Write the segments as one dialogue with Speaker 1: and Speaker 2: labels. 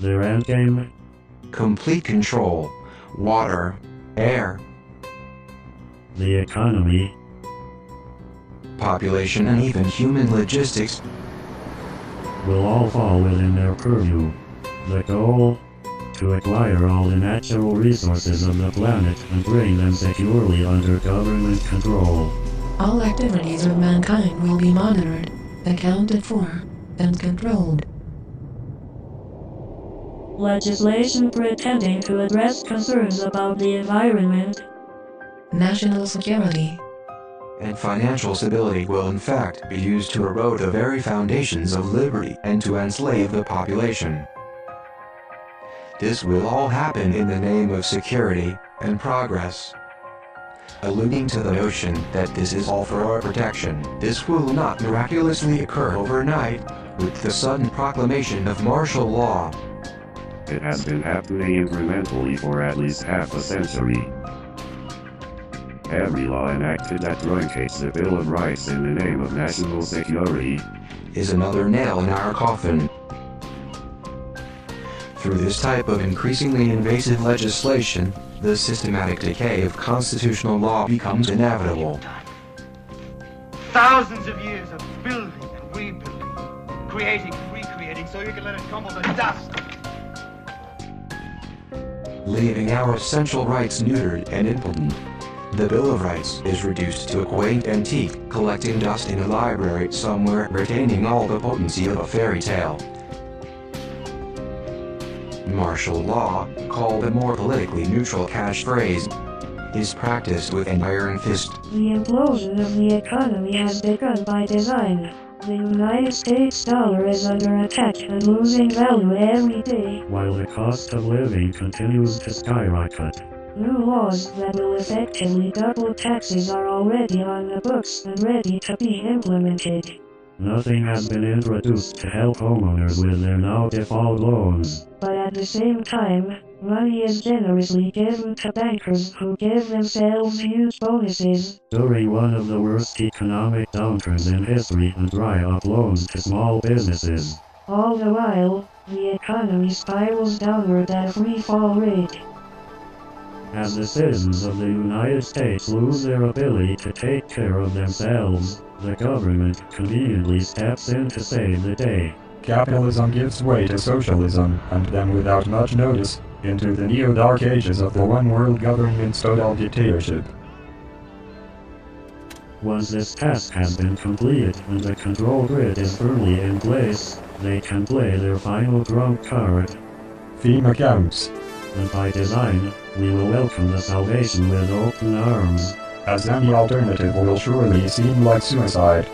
Speaker 1: Their endgame?
Speaker 2: Complete control. Water, air,
Speaker 1: The economy.
Speaker 2: population, and even human logistics
Speaker 1: Will all fall within their purview. The goal? To acquire all the natural resources of the planet and bring them securely under government control.
Speaker 3: All activities of mankind will be monitored, accounted for, and controlled.
Speaker 4: Legislation pretending to address concerns about the environment,
Speaker 3: National security.
Speaker 2: and financial stability will in fact be used to erode the very foundations of liberty and to enslave the population. This will all happen in the name of security and progress. Alluding to the notion that this is all for our protection, this will not miraculously occur overnight with the sudden proclamation of martial law.
Speaker 1: It has been happening incrementally for at least half a century. Every law enacted that truncates the Bill of Rights in the name of national security
Speaker 2: Is another nail in our coffin. Through this type of increasingly invasive legislation, the systematic decay of constitutional law becomes inevitable.
Speaker 5: Thousands of years of building and rebuilding, creating and recreating so you can let it crumble to dust.
Speaker 2: Leaving our essential rights neutered and impotent. The Bill of Rights is reduced to a quaint antique collecting dust in a library somewhere, retaining all the potency of a fairy tale. Martial law, called a more politically neutral catchphrase, is practiced with an iron fist.
Speaker 4: the implosion of the economy has begun by design. The United States dollar is under attack and losing value every day.
Speaker 1: while the cost of living continues to skyrocket.
Speaker 4: New laws that will effectively double taxes are already on the books and ready to be implemented.
Speaker 1: Nothing has been introduced to help homeowners with their now default loans.
Speaker 4: But at the same time, money is generously given to bankers who give themselves huge bonuses.
Speaker 1: During one of the worst economic downturns in history and dry up loans to small businesses.
Speaker 4: All the while, the economy spirals downward at a free fall rate.
Speaker 1: As the citizens of the United States lose their ability to take care of themselves, the government conveniently steps in to save the day.
Speaker 6: Capitalism gives way to socialism, and then without much notice, into the neo-dark ages of the one-world government's total dictatorship.
Speaker 1: Once this task has been completed and the control grid is firmly in place, they can play their final trump card.
Speaker 6: FEMA counts,
Speaker 1: And by design, we will welcome the salvation with open arms.
Speaker 6: as any alternative will surely seem like suicide.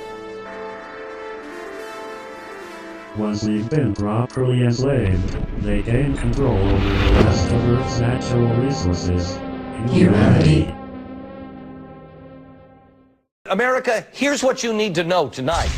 Speaker 1: Once we've been properly enslaved, they gain control over the rest of Earth's natural resources.
Speaker 3: Humanity.
Speaker 7: America, here's what you need to know tonight.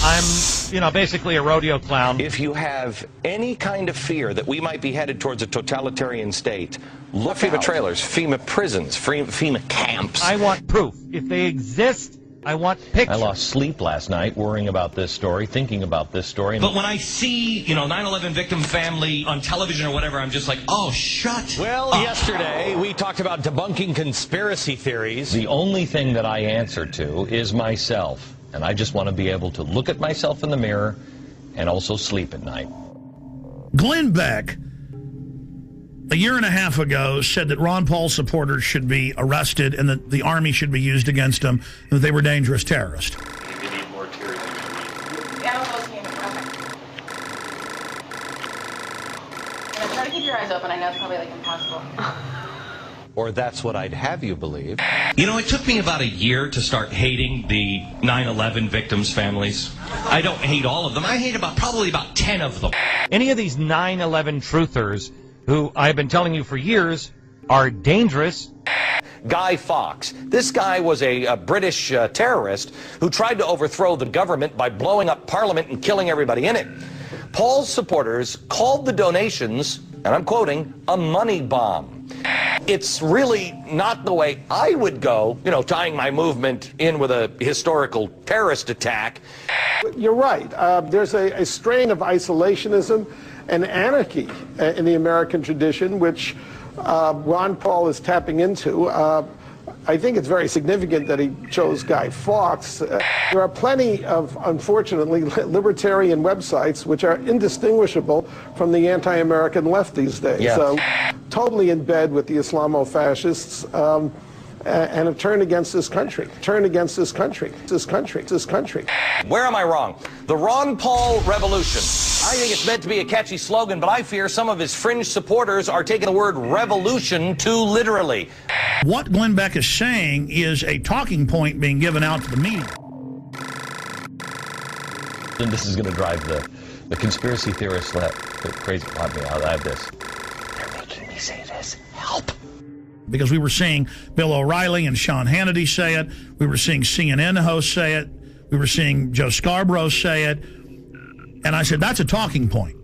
Speaker 5: I'm, basically a rodeo clown.
Speaker 7: If you have any kind of fear that we might be headed towards a totalitarian state, look FEMA
Speaker 5: out.
Speaker 7: trailers, FEMA prisons, FEMA camps.
Speaker 5: I want proof. If they exist, I want pictures.
Speaker 8: I lost sleep last night worrying about this story, thinking about this story.
Speaker 9: But when I see, 9/11 victim family on television or whatever, I'm just like, oh, shut
Speaker 7: Well,
Speaker 9: up.
Speaker 7: yesterday we talked about debunking conspiracy theories.
Speaker 8: The only thing that I answer to is myself. And I just want to be able to look at myself in the mirror and also sleep at night.
Speaker 10: Glenn Beck, a year and a half ago, said that Ron Paul supporters should be arrested and that the army should be used against them, and that they were dangerous terrorists.
Speaker 11: Try to keep your eyes open. I know it's probably impossible.
Speaker 7: Or that's what I'd have you believe.
Speaker 9: It took me about a year to start hating the 9/11 victims' families. I don't hate all of them. I hate probably about 10 of them.
Speaker 5: Any of these 9/11 truthers, who I've been telling you for years, are dangerous.
Speaker 7: Guy Fawkes. This guy was a British terrorist who tried to overthrow the government by blowing up Parliament and killing everybody in it. Paul's supporters called the donations, and I'm quoting, a money bomb. It's really not the way I would go, tying my movement in with a historical terrorist attack.
Speaker 12: You're right. There's a strain of isolationism and anarchy in the American tradition, which Ron Paul is tapping into. I think it's very significant that he chose Guy Fawkes. There are plenty of, unfortunately, libertarian websites which are indistinguishable from the anti-American left these days.
Speaker 7: Yeah.
Speaker 12: Totally in bed with the Islamo-fascists and have turned against this country. Turned against this country. This country.
Speaker 7: Where am I wrong? The Ron Paul Revolution. I think it's meant to be a catchy slogan, but I fear some of his fringe supporters are taking the word revolution too literally.
Speaker 10: What Glenn Beck is saying is a talking point being given out to the media.
Speaker 8: And this is going to drive the conspiracy theorists crazy. I have this. They're making me say this. Help.
Speaker 10: Because we were seeing Bill O'Reilly and Sean Hannity say it. We were seeing CNN hosts say it. We were seeing Joe Scarborough say it. And I said, that's a talking point.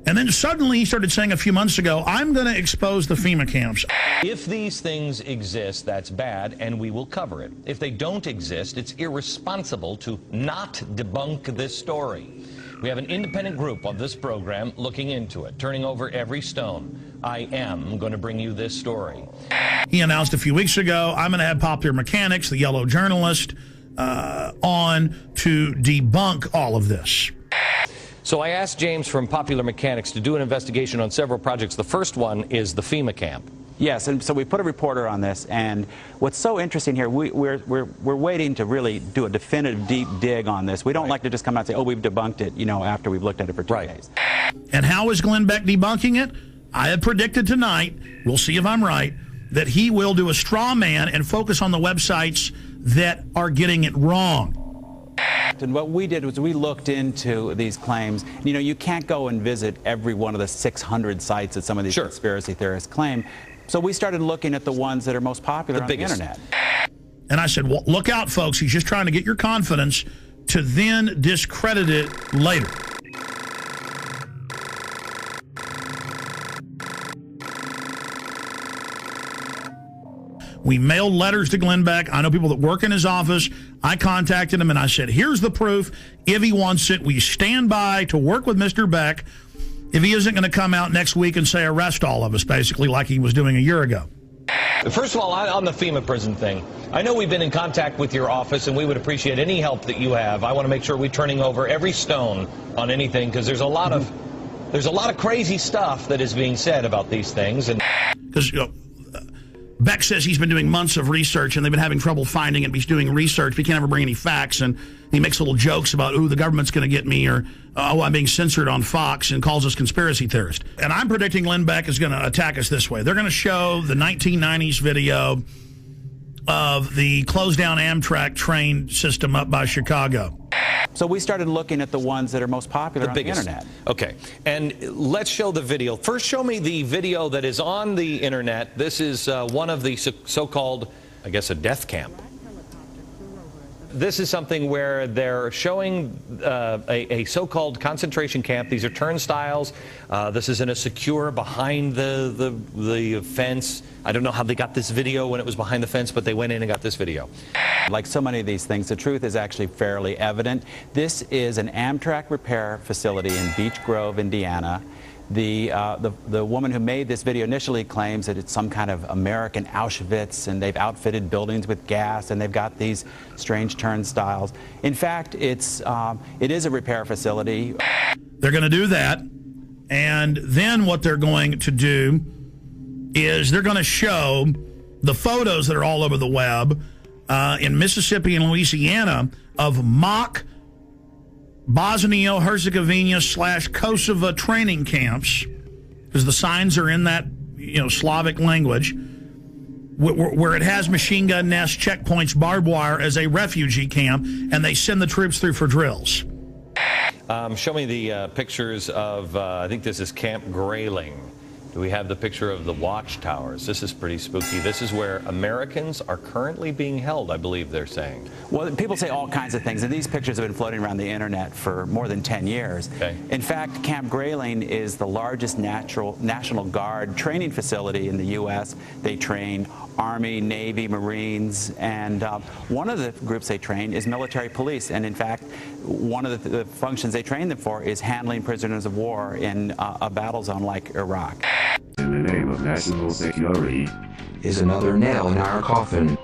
Speaker 10: And then suddenly he started saying a few months ago, I'm going to expose the FEMA camps.
Speaker 8: If these things exist, that's bad, and we will cover it. If they don't exist, it's irresponsible to not debunk this story. We have an independent group on this program looking into it, turning over every stone. I am going to bring you this story.
Speaker 10: He announced a few weeks ago, I'm going to have Popular Mechanics, the yellow journalist, on to debunk all of this.
Speaker 5: So I asked James from Popular Mechanics to do an investigation on several projects. The first one is the FEMA camp.
Speaker 13: Yes, and so we put a reporter on this, and what's so interesting here, we're waiting to really do a definitive deep dig on this. We don't like to just come out and say, oh, we've debunked it, you know, after we've looked at it for 2 days.
Speaker 10: And how is Glenn Beck debunking it? I have predicted tonight, we'll see if I'm right, that he will do a straw man and focus on the websites that are getting it wrong.
Speaker 13: And what we did was we looked into these claims. You know, you can't go and visit every one of the 600 sites that some of these conspiracy theorists claim. So we started looking at the ones that are most popular on the internet.
Speaker 10: And I said, well, look out, folks. He's just trying to get your confidence to then discredit it later. We mailed letters to Glenn Beck. I know people that work in his office. I contacted him and I said, here's the proof. If he wants it, we stand by to work with Mr. Beck if he isn't going to come out next week and say arrest all of us, basically like he was doing a year ago.
Speaker 5: First of all, on the FEMA prison thing, I know we've been in contact with your office and we would appreciate any help that you have. I want to make sure we're turning over every stone on anything because there's a lot of crazy stuff that is being said about these things. And
Speaker 10: because Beck says he's been doing months of research and they've been having trouble finding it. He's doing research, but he can't ever bring any facts. And he makes little jokes about, ooh, the government's going to get me, or, oh, I'm being censored on Fox, and calls us conspiracy theorists. And I'm predicting Glenn Beck is going to attack us this way. They're going to show the 1990s video of the closed down Amtrak train system up by Chicago.
Speaker 13: So we started looking at the ones that are most popular on the internet.
Speaker 5: Okay, and let's show the video. First, show me the video that is on the internet. This is one of the so-called, I guess, a death camp. This is something where they're showing a so-called concentration camp. These are turnstiles. This is in a secure behind the fence. I don't know how they got this video when it was behind the fence, but they went in and got this video.
Speaker 13: Like so many of these things, the truth is actually fairly evident. This is an Amtrak repair facility in Beech Grove, Indiana. The woman who made this video initially claims that it's some kind of American Auschwitz, and they've outfitted buildings with gas, and they've got these strange turnstiles. In fact, it is a repair facility.
Speaker 10: They're going to do that, and then what they're going to do is they're going to show the photos that are all over the web in Mississippi and Louisiana of mock Bosnia-Herzegovina/Kosovo training camps, because the signs are in that, Slavic language, where it has machine gun nests, checkpoints, barbed wire as a refugee camp, and they send the troops through for drills.
Speaker 5: Show me the pictures of, I think this is Camp Grayling. Do we have the picture of the watchtowers? This is pretty spooky. This is where Americans are currently being held, I believe they're saying.
Speaker 13: Well, people say all kinds of things, and these pictures have been floating around the internet for more than 10 years.
Speaker 5: Okay.
Speaker 13: In fact, Camp Grayling is the largest National Guard training facility in the U.S. They train Army, Navy, Marines, and one of the groups they train is military police. And in fact, one of the functions they train them for is handling prisoners of war in a battle zone like Iraq.
Speaker 1: In the name of national security
Speaker 2: is another nail in our coffin.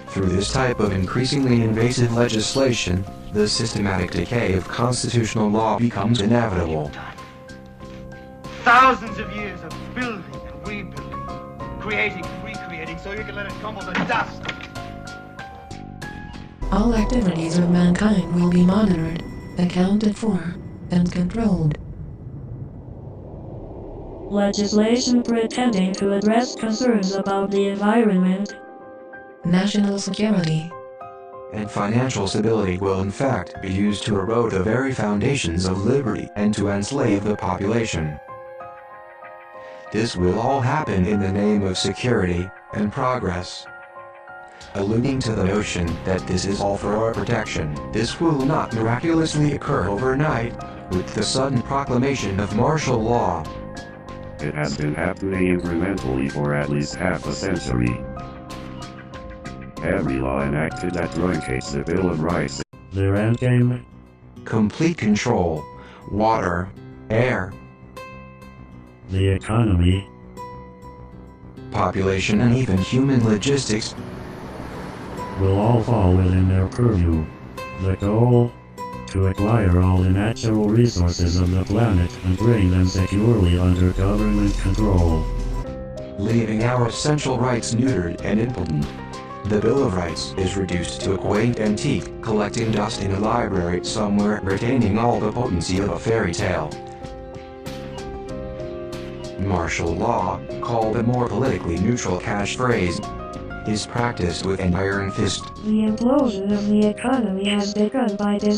Speaker 2: Through this type of increasingly invasive legislation, the systematic decay of constitutional law becomes inevitable.
Speaker 14: Thousands of years of building and rebuilding, creating and recreating so you can let it crumble to dust.
Speaker 3: All activities of mankind will be monitored, accounted for, and controlled.
Speaker 4: Legislation pretending to address concerns about the environment,
Speaker 3: national security,
Speaker 2: and financial stability will in fact be used to erode the very foundations of liberty and to enslave the population. This will all happen in the name of security and progress. Alluding to the notion that this is all for our protection, this will not miraculously occur overnight with the sudden proclamation of martial law.
Speaker 1: It has been happening incrementally for at least half a century. Every law enacted that truncates the Bill of Rights. Their endgame?
Speaker 2: Complete control. Water. Air.
Speaker 1: The economy.
Speaker 2: Population and even human logistics
Speaker 1: will all fall within their purview. The goal? To acquire all the natural resources of the planet and bring them securely under government control.
Speaker 2: Leaving our essential rights neutered and impotent. The Bill of Rights is reduced to a quaint antique, collecting dust in a library somewhere, retaining all the potency of a fairy tale. Martial law, called a more politically neutral catchphrase, is practiced with an iron fist.
Speaker 4: the implosion of the economy has begun by design.